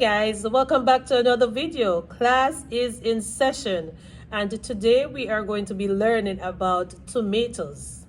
guys, welcome back to another video. Class is in session and today we are going to be learning about tomatoes.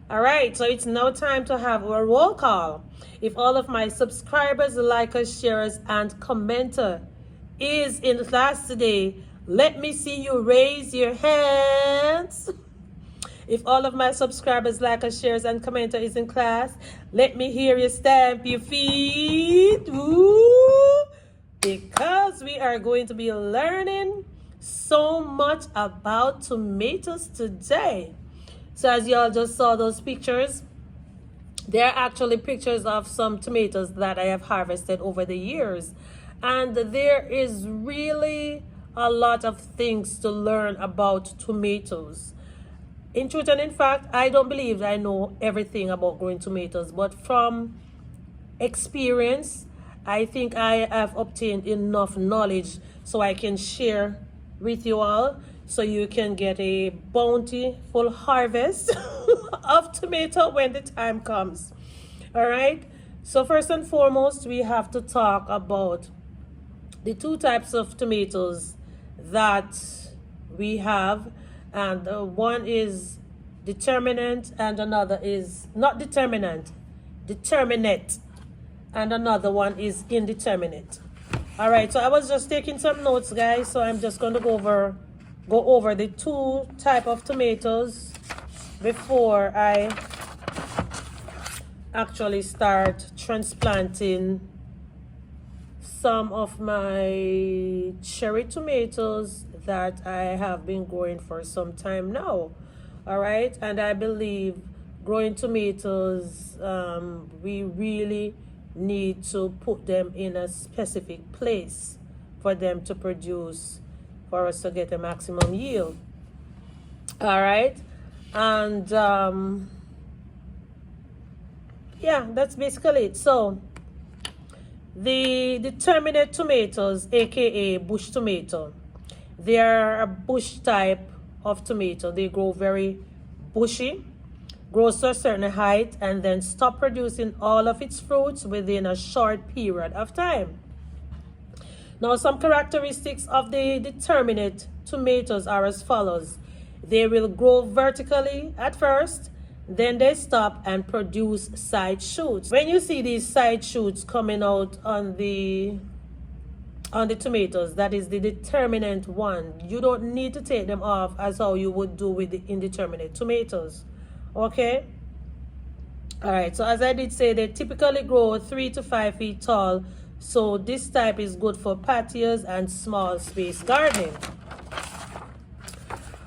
All right, so it's now time to have our roll call. If all of my subscribers, likers, sharers, and commenter is in class today, let me see you raise your hands. If all of my subscribers, likers, shares, and commenter is in class, let me hear you stamp your feet. Woo! Because we are going to be learning so much about tomatoes today. So as y'all just saw those pictures, they are actually pictures of some tomatoes that I have harvested over the years. And there is really a lot of things to learn about tomatoes. In truth and in fact, I don't believe I know everything about growing tomatoes, but from experience, I think I have obtained enough knowledge so I can share with you all so you can get a bountiful harvest of tomato when the time comes. All right, so first and foremost, we have to talk about the two types of tomatoes that we have. And one is determinate and another is not determinate, determinate, and another one is indeterminate. All right, so I was just taking some notes, guys, so I'm just going to go over the two type of tomatoes before I actually start transplanting some of my cherry tomatoes that I have been growing for some time now. All right, and I believe growing tomatoes, we really need to put them in a specific place for them to produce, for us to get a maximum yield. All right, and yeah, that's basically it. So the determinate tomatoes, aka bush tomato, they are a bush type of tomato. They grow very bushy, grows to a certain height, and then stop producing all of its fruits within a short period of time. Now, some characteristics of the determinate tomatoes are as follows. They will grow vertically at first, then they stop and produce side shoots. When you see these side shoots coming out on the tomatoes, that is the determinate one. You don't need to take them off as how you would do with the indeterminate tomatoes. Okay? All right, so as I did say, they typically grow 3 to 5 feet tall. So this type is good for patios and small space gardening.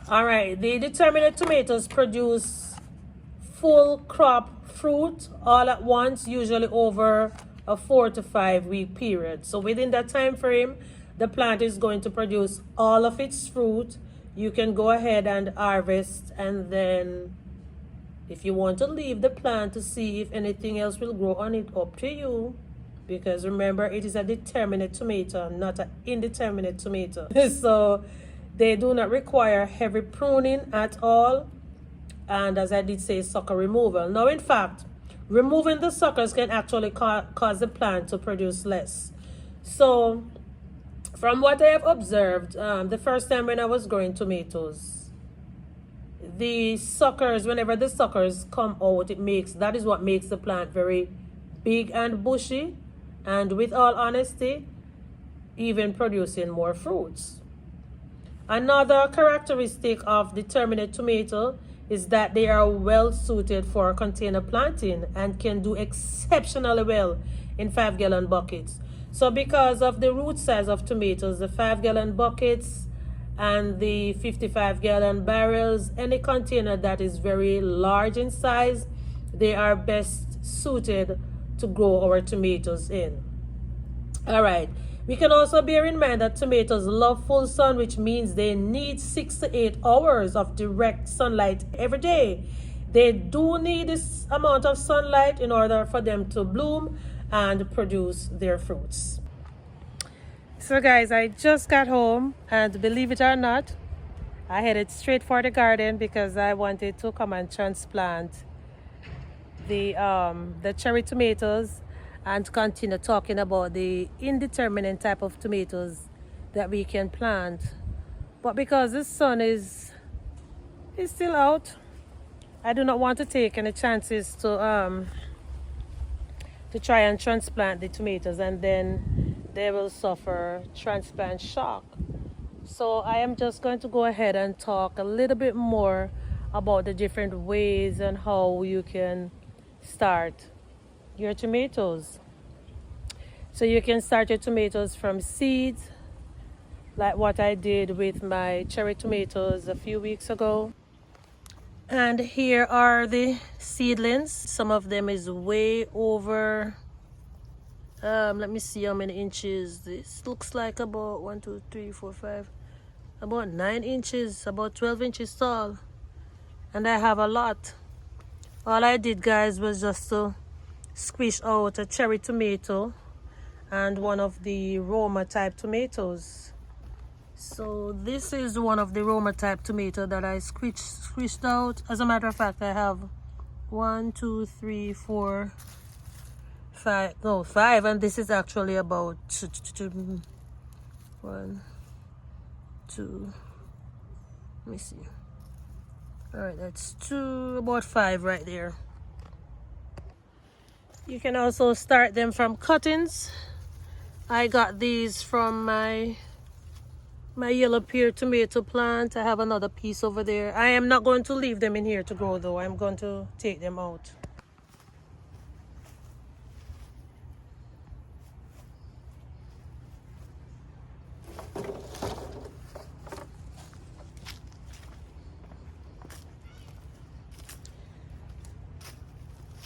All right, the determinate tomatoes produce full crop fruit all at once, usually over a 4 to 5 week period. So within that time frame, the plant is going to produce all of its fruit. You can go ahead and harvest, and then if you want to leave the plant to see if anything else will grow on it, up to you, because remember, it is a determinate tomato, not an indeterminate tomato. So they do not require heavy pruning at all, and as I did say, sucker removal. Now in fact, removing the suckers can actually cause the plant to produce less. So from what I have observed, the first time when I was growing tomatoes, the suckers, whenever the suckers come out, that is what makes the plant very big and bushy, and with all honesty, even producing more fruits. Another characteristic of determinate tomato is that they are well suited for container planting and can do exceptionally well in 5-gallon buckets. So because of the root size of tomatoes, the 5-gallon buckets and the 55-gallon barrels, any container that is very large in size, they are best suited to grow our tomatoes in. All right. We can also bear in mind that tomatoes love full sun, which means they need 6 to 8 hours of direct sunlight every day. They do need this amount of sunlight in order for them to bloom and produce their fruits. So guys, I just got home, and believe it or not, I headed straight for the garden because I wanted to come and transplant the cherry tomatoes and continue talking about the indeterminate type of tomatoes that we can plant. But because the sun is still out, I do not want to take any chances to try and transplant the tomatoes, and then they will suffer transplant shock. So I am just going to go ahead and talk a little bit more about the different ways and how you can start your tomatoes. So you can start your tomatoes from seeds, like what I did with my cherry tomatoes a few weeks ago. And here are the seedlings. Some of them is way over, let me see how many inches. This looks like about 1, 2, 3, 4, 5, about 9 inches, about 12 inches tall. And I have a lot. All I did, guys, was just to squish out a cherry tomato and one of the Roma type tomatoes. So this is one of the Roma type tomato that I squished out. As a matter of fact, I have 1, 2, 3, 4, 5, no, 5, and this is actually about 1, 2, let me see. All right, that's 2, about 5 right there. You can also start them from cuttings. I got these from my yellow pear tomato plant. I have another piece over there. I am not going to leave them in here to grow though. I'm going to take them out.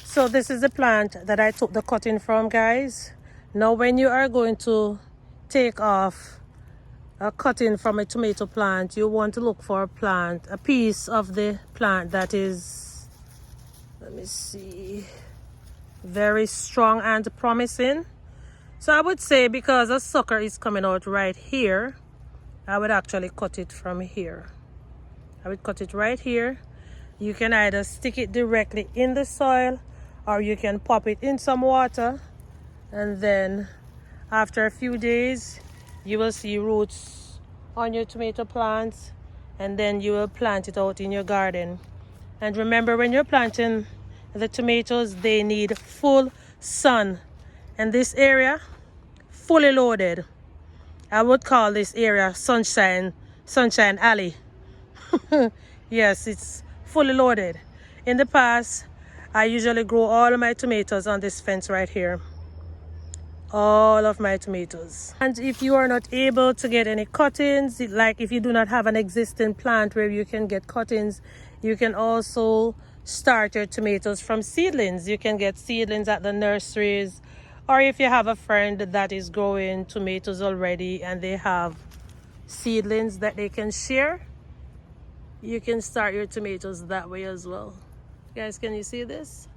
So this is the plant that I took the cutting from, guys. Now when you are going to take off a cutting from a tomato plant, you want to look for a piece of the plant that is, let me see, very strong and promising. So I would say, because a sucker is coming out right here, I would actually cut it from here. I would cut it right here. You can either stick it directly in the soil, or you can pop it in some water, and then after a few days you will see roots on your tomato plants, and then you will plant it out in your garden. And remember, when you're planting the tomatoes, they need full sun, and this area fully loaded. I would call this area sunshine alley. Yes, it's fully loaded. In the past, I usually grow all of my tomatoes on this fence right here. All of my tomatoes. And if you are not able to get any cuttings, like if you do not have an existing plant where you can get cuttings, you can also start your tomatoes from seedlings. You can get seedlings at the nurseries, or if you have a friend that is growing tomatoes already and they have seedlings that they can share, you can start your tomatoes that way as well. Guys, can you see this?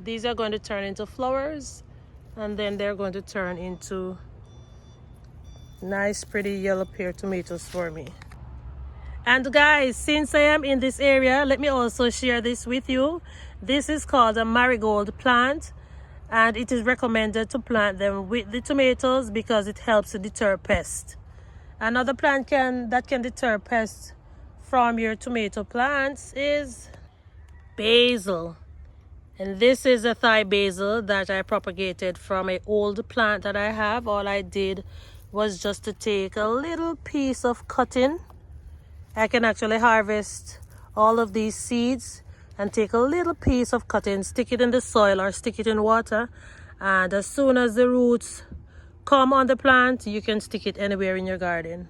These are going to turn into flowers, and then they're going to turn into nice pretty yellow pear tomatoes for me. And guys, since I am in this area, let me also share this with you. This is called a marigold plant, and it is recommended to plant them with the tomatoes because it helps to deter pests. Another plant that can deter pests from your tomato plants is basil. And this is a Thai basil that I propagated from an old plant that I have. All I did was just to take a little piece of cutting. I can actually harvest all of these seeds and take a little piece of cutting, stick it in the soil or stick it in water, and as soon as the roots come on the plant, you can stick it anywhere in your garden.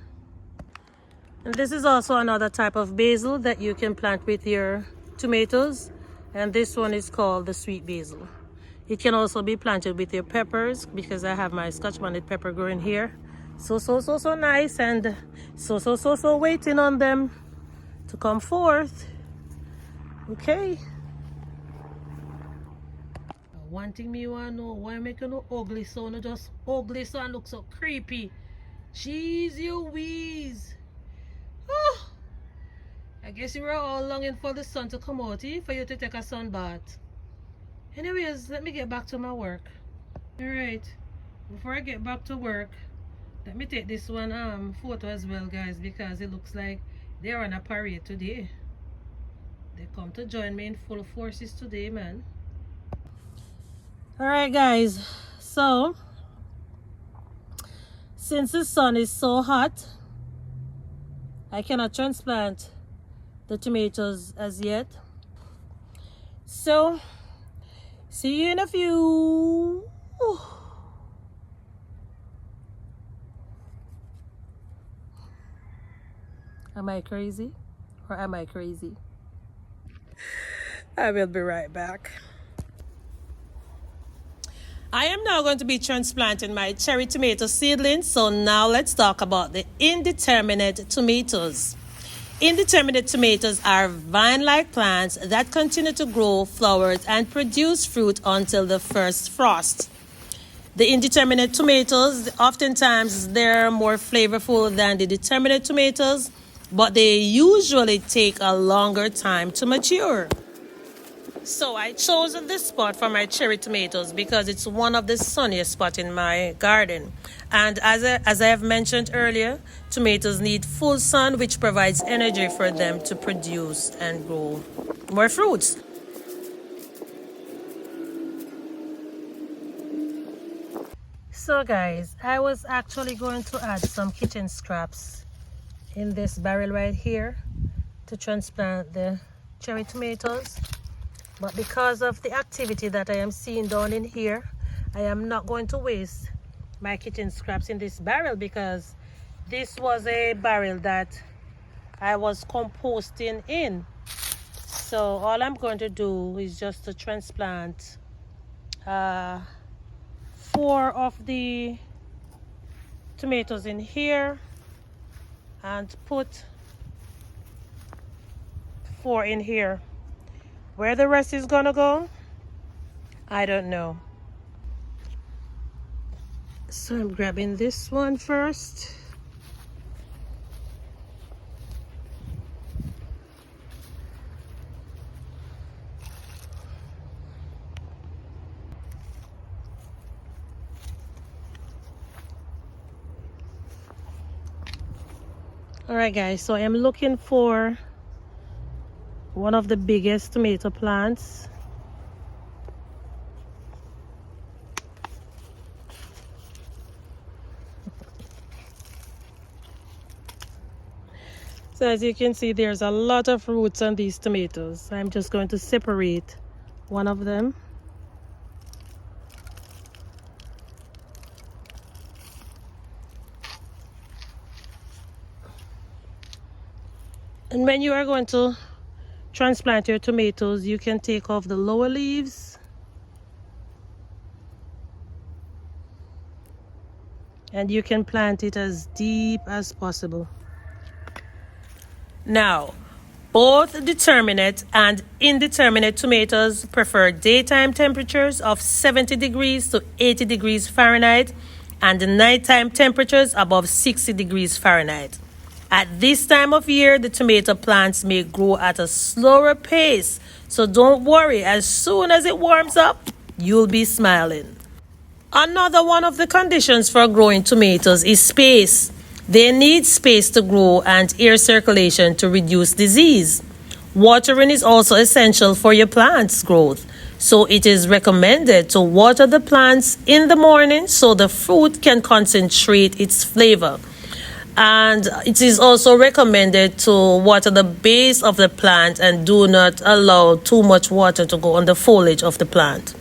And this is also another type of basil that you can plant with your tomatoes, and this one is called the sweet basil. It can also be planted with your peppers, because I have my Scotch bonnet pepper growing here. So nice, and so waiting on them to come forth. Okay. One thing me want to know, why make you no ugly so, no just ugly so and look so creepy? Jeez, you wheeze. Oh, I guess you were all longing for the sun to come out, for you to take a sun bath. Anyways, let me get back to my work. Alright, before I get back to work, let me take this one photo as well, guys, because it looks like they're on a parade today. They come to join me in full forces today, man. Alright, guys, so since the sun is so hot, I cannot transplant the tomatoes as yet. So see you in a few. Am I crazy or am I crazy? I will be right back. I am now going to be transplanting my cherry tomato seedlings. So now let's talk about the indeterminate tomatoes. Indeterminate tomatoes are vine-like plants that continue to grow, flower, and produce fruit until the first frost. The indeterminate tomatoes, oftentimes they're more flavorful than the determinate tomatoes, but they usually take a longer time to mature. So I chose this spot for my cherry tomatoes because it's one of the sunniest spots in my garden. And as I have mentioned earlier, tomatoes need full sun, which provides energy for them to produce and grow more fruits. So guys, I was actually going to add some kitchen scraps in this barrel right here to transplant the cherry tomatoes. But because of the activity that I am seeing down in here, I am not going to waste my kitchen scraps in this barrel, because this was a barrel that I was composting in. So all I'm going to do is just to transplant 4 of the tomatoes in here and put 4 in here. Where the rest is gonna go, I don't know. So I'm grabbing this one first. Alright guys, so I am looking for one of the biggest tomato plants. So as you can see, there's a lot of roots on these tomatoes. I'm just going to separate one of them. And when you are going to transplant your tomatoes, you can take off the lower leaves and you can plant it as deep as possible. Now, both determinate and indeterminate tomatoes prefer daytime temperatures of 70 degrees to 80 degrees Fahrenheit and nighttime temperatures above 60 degrees Fahrenheit. At this time of year, the tomato plants may grow at a slower pace, so don't worry, as soon as it warms up, you'll be smiling. Another one of the conditions for growing tomatoes is space. They need space to grow and air circulation to reduce disease. Watering is also essential for your plant's growth, so it is recommended to water the plants in the morning so the fruit can concentrate its flavor. And it is also recommended to water the base of the plant and do not allow too much water to go on the foliage of the plant.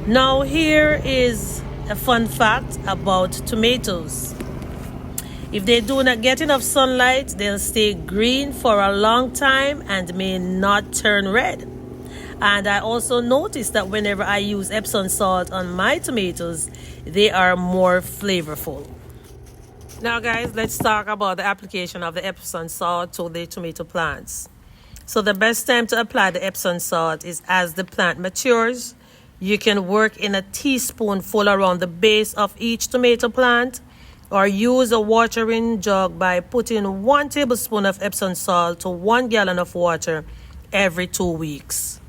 Now here is a fun fact about tomatoes. If they do not get enough sunlight, they'll stay green for a long time and may not turn red. And I also noticed that whenever I use Epsom salt on my tomatoes, they are more flavorful. Now guys, let's talk about the application of the Epsom salt to the tomato plants. So the best time to apply the Epsom salt is as the plant matures. You can work in a teaspoonful around the base of each tomato plant, or use a watering jug by putting 1 tablespoon of Epsom salt to 1 gallon of water every 2 weeks.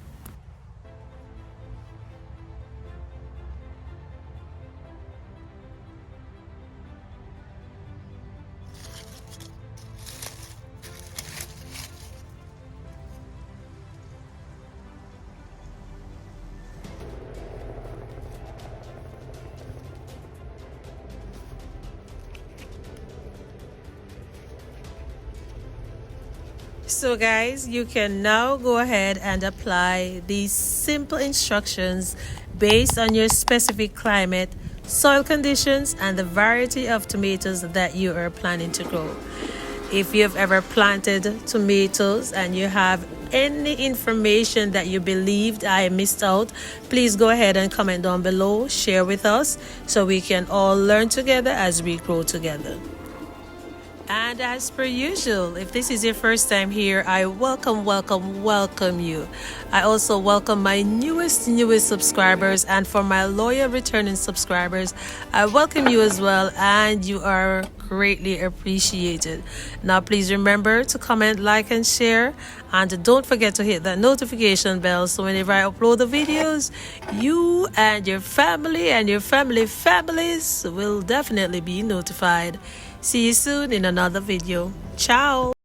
So guys, you can now go ahead and apply these simple instructions based on your specific climate, soil conditions, and the variety of tomatoes that you are planning to grow. If you've ever planted tomatoes and you have any information that you believed I missed out, please go ahead and comment down below, share with us so we can all learn together as we grow together. And as per usual, if this is your first time here, I welcome you. I also welcome my newest subscribers, and for my loyal returning subscribers, I welcome you as well, and you are greatly appreciated. Now please remember to comment, like, and share, and don't forget to hit that notification bell so whenever I upload the videos, you and your family and your families will definitely be notified. See you soon in another video. Ciao.